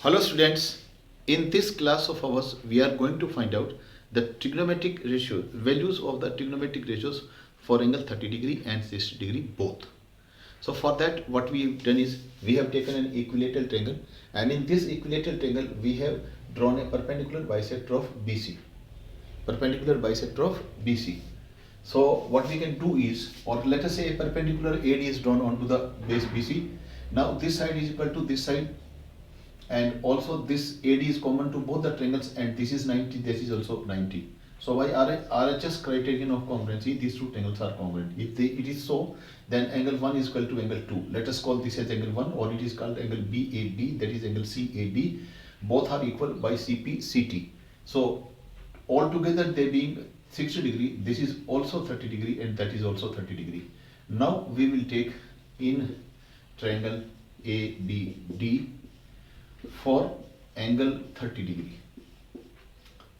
Hello students, in this class of ours we are going to find out the trigonometric ratios, values of the trigonometric ratios for angle 30 degree and 60 degree both. So for that what we have done is we have taken an equilateral triangle, and in this equilateral triangle we have drawn a perpendicular bisector of BC. Perpendicular bisector of BC. So what we can do is, or let us say a perpendicular AD is drawn onto the base BC. Now this side is equal to this side, and also this AD is common to both the triangles, and this is 90, this is also 90. So by RHS criterion of congruency, these two triangles are congruent. If it is so, then angle 1 is equal to angle 2. Let us call this as angle 1, or it is called angle BAD, that is angle CAD. Both are equal by CP/CT. So altogether they being 60 degree, this is also 30 degree, and that is also 30 degree. Now we will take in triangle ABD for angle 30 degree.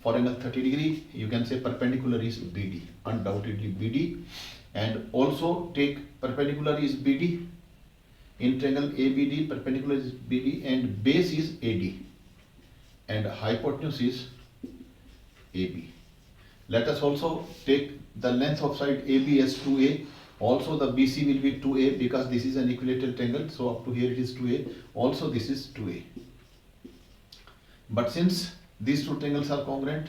For angle 30 degree, you can say perpendicular is BD, undoubtedly BD, and also take perpendicular is BD. In triangle ABD, perpendicular is BD and base is AD, and hypotenuse is AB. Let us also take the length of side AB as 2A. Also the BC will be 2A because this is an equilateral triangle, so up to here it is 2A. Also this is 2A. But since these two triangles are congruent,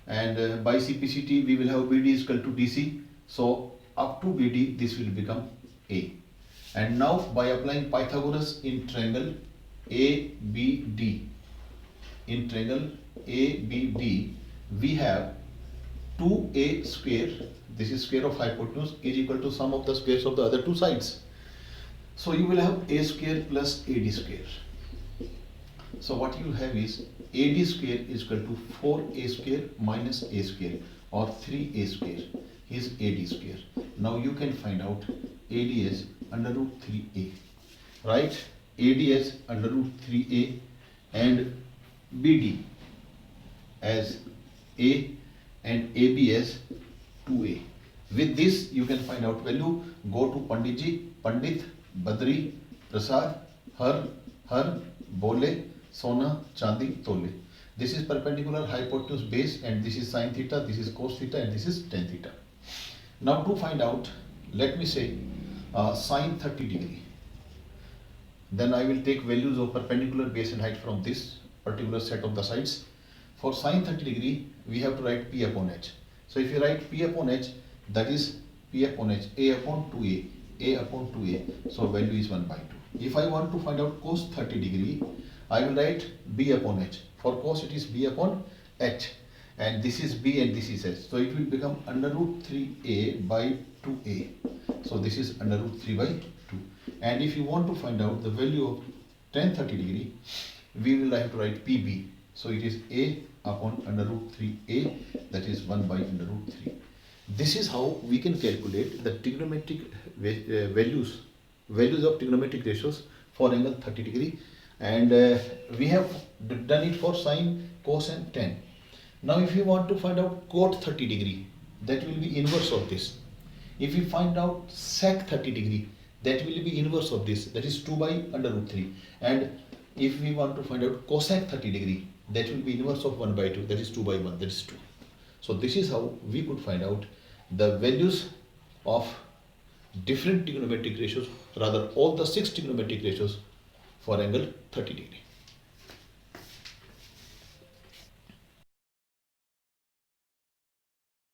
and by CP/CT we will have BD is equal to DC, so up to BD this will become A. And now by applying Pythagoras in triangle ABD, we have 2A square, this is square of hypotenuse, is equal to sum of the squares of the other two sides. So you will have A square plus AD square. So what you have is AD square is equal to 4A square minus A square, or 3A square is AD square. Now you can find out AD as under root 3A, right? AD as under root 3A and BD as A and AB as 2A. With this you can find out value. Go to Panditji, Pandit, Badri, Prasad, Har, Bole, Sona, Chandi, Tole. This is perpendicular, hypotenuse, base, and this is sin theta, this is cos theta, and this is tan theta. Now to find out, let me say sin 30 degree. Then I will take values of perpendicular, base and height from this particular set of the sides. For sin 30 degree, we have to write P upon H. So if you write P upon H, that is P upon H, A upon 2A, A upon 2A. So value is 1 by 2. If I want to find out cos 30 degree, I will write B upon H. For cos it is B upon H, and this is B and this is H. So it will become under root 3A by 2A. So this is under root 3 by 2. And if you want to find out the value of tan 30 degree, we will have to write PB. So it is A upon under root 3A, that is 1 by under root 3. This is how we can calculate the trigonometric values of trigonometric ratios for angle 30 degree. And we have done it for sine, cos and tan. Now if you want to find out cot 30 degree, that will be inverse of this. If we find out sec 30 degree, that will be inverse of this, that is 2 by under root 3. And if we want to find out cosec 30 degree, that will be inverse of 1 by 2, that is 2 by 1, that is 2. So this is how we could find out the values of different trigonometric ratios, rather all the 6 trigonometric ratios for angle 30 degree.